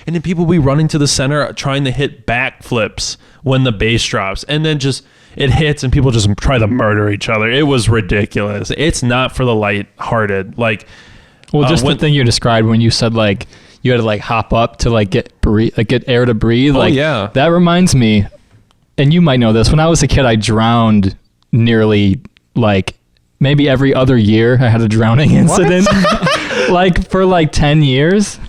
And then people will be running to the center trying to hit backflips when the bass drops. And then just it hits and people just try to murder each other. It was ridiculous. It's not for the lighthearted. Like, well, just the thing you described when you said like you had to like hop up to like get air to breathe. Oh, like, yeah. That reminds me, and you might know this. When I was a kid, I drowned nearly like maybe every other year. I had a drowning incident, like for like 10 years.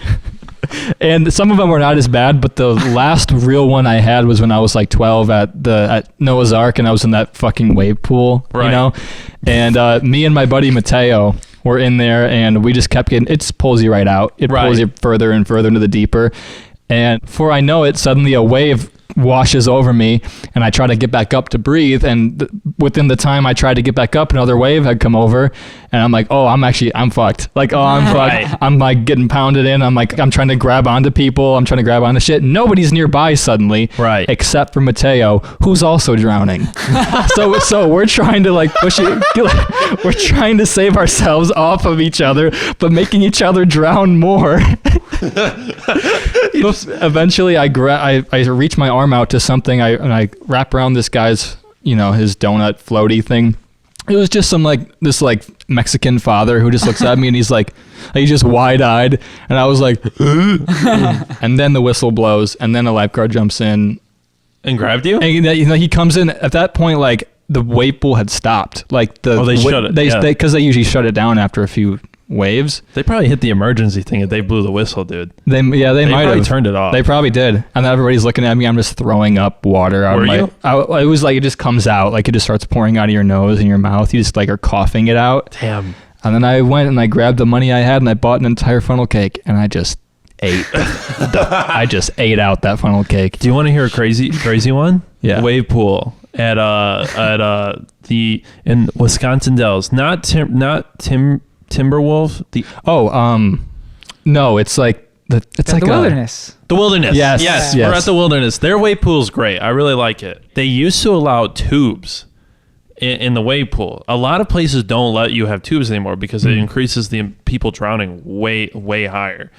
And some of them were not as bad, but the last real one I had was when I was like 12 at Noah's Ark, and I was in that fucking wave pool, right. You know? And me and my buddy Mateo were in there, and we just kept getting, it pulls you right out. It pulls you further and further into the deeper. And before I know it, suddenly a wave washes over me, and I try to get back up to breathe, and within the time I tried to get back up, another wave had come over, and I'm like, oh, I'm fucked. Like, oh, I'm fucked. I'm like getting pounded in. I'm like, I'm trying to grab onto people. I'm trying to grab onto shit. Nobody's nearby suddenly, right? Except for Mateo, who's also drowning. so we're trying to like push it. We're trying to save ourselves off of each other, but making each other drown more. Eventually, I reach my arm out to something, and I wrap around this guy's, his donut floaty thing. It was just some this Mexican father who just looks at me and he's just wide-eyed, and I was like, and then the whistle blows, and then a lifeguard jumps in and grabbed you. And he comes in at that point, like the wave pool had stopped. Like they shut it. Because they usually shut it down after a few waves. They probably hit the emergency thing if they blew the whistle, dude. They might have turned it off. They probably did. And then everybody's looking at me. I'm just throwing up water out of my... It was like it just comes out. Like it just starts pouring out of your nose and your mouth. You just like are coughing it out. Damn. And then I went and I grabbed the money I had and I bought an entire funnel cake, and I just ate. I just ate out that funnel cake. Do you want to hear a crazy one? Yeah. Wave pool at in Wisconsin Dells. Not Timberwolf. No, it's like the wilderness. The wilderness. Yes. We're at the wilderness. Their wave pool's great. I really like it. They used to allow tubes in the wave pool. A lot of places don't let you have tubes anymore because it increases the people drowning way higher.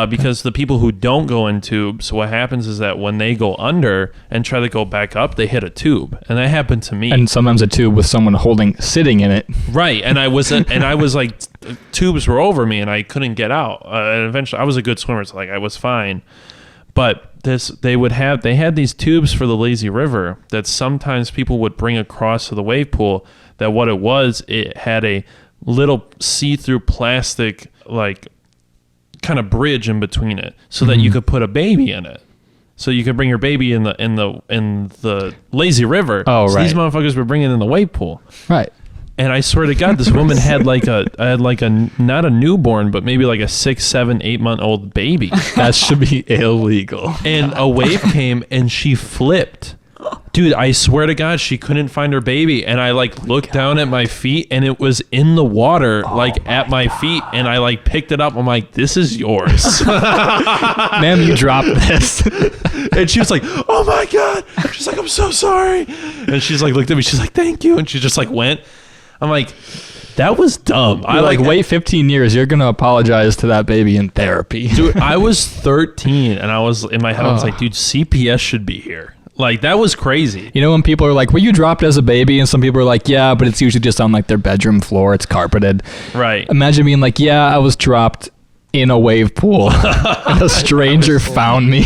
Because the people who don't go in tubes, what happens is that when they go under and try to go back up, they hit a tube, and that happened to me. And sometimes a tube with someone sitting in it. Right, and I was like, tubes were over me, and I couldn't get out. And eventually, I was a good swimmer, so like I was fine. But they had these tubes for the lazy river that sometimes people would bring across to the wave pool. That what it had a little see-through plastic like kind of bridge in between it, so that you could put a baby in it. So you could bring your baby in the lazy river. Oh, so right. These motherfuckers were bringing in the wave pool. Right. And I swear to God, this woman had not a newborn, but maybe like a 6, 7, 8 month old baby. That should be illegal. And a wave came and she flipped. Dude, I swear to God, she couldn't find her baby. And I looked down at my feet, and it was in the water, at my feet. And I picked it up. I'm like, this is yours. Ma'am, you dropped this. And she was like, oh my God. She's like, I'm so sorry. And she's looked at me. She's like, thank you. And she just went. I'm like, that was dumb. Wait 15 years. You're going to apologize to that baby in therapy. Dude, I was 13, and I was in my head, I was like, dude, CPS should be here. That was crazy. You know, when people are like, were you dropped as a baby? And some people are like, yeah, but it's usually just on their bedroom floor. It's carpeted. Right. Imagine being like, yeah, I was dropped in a wave pool and a stranger found me.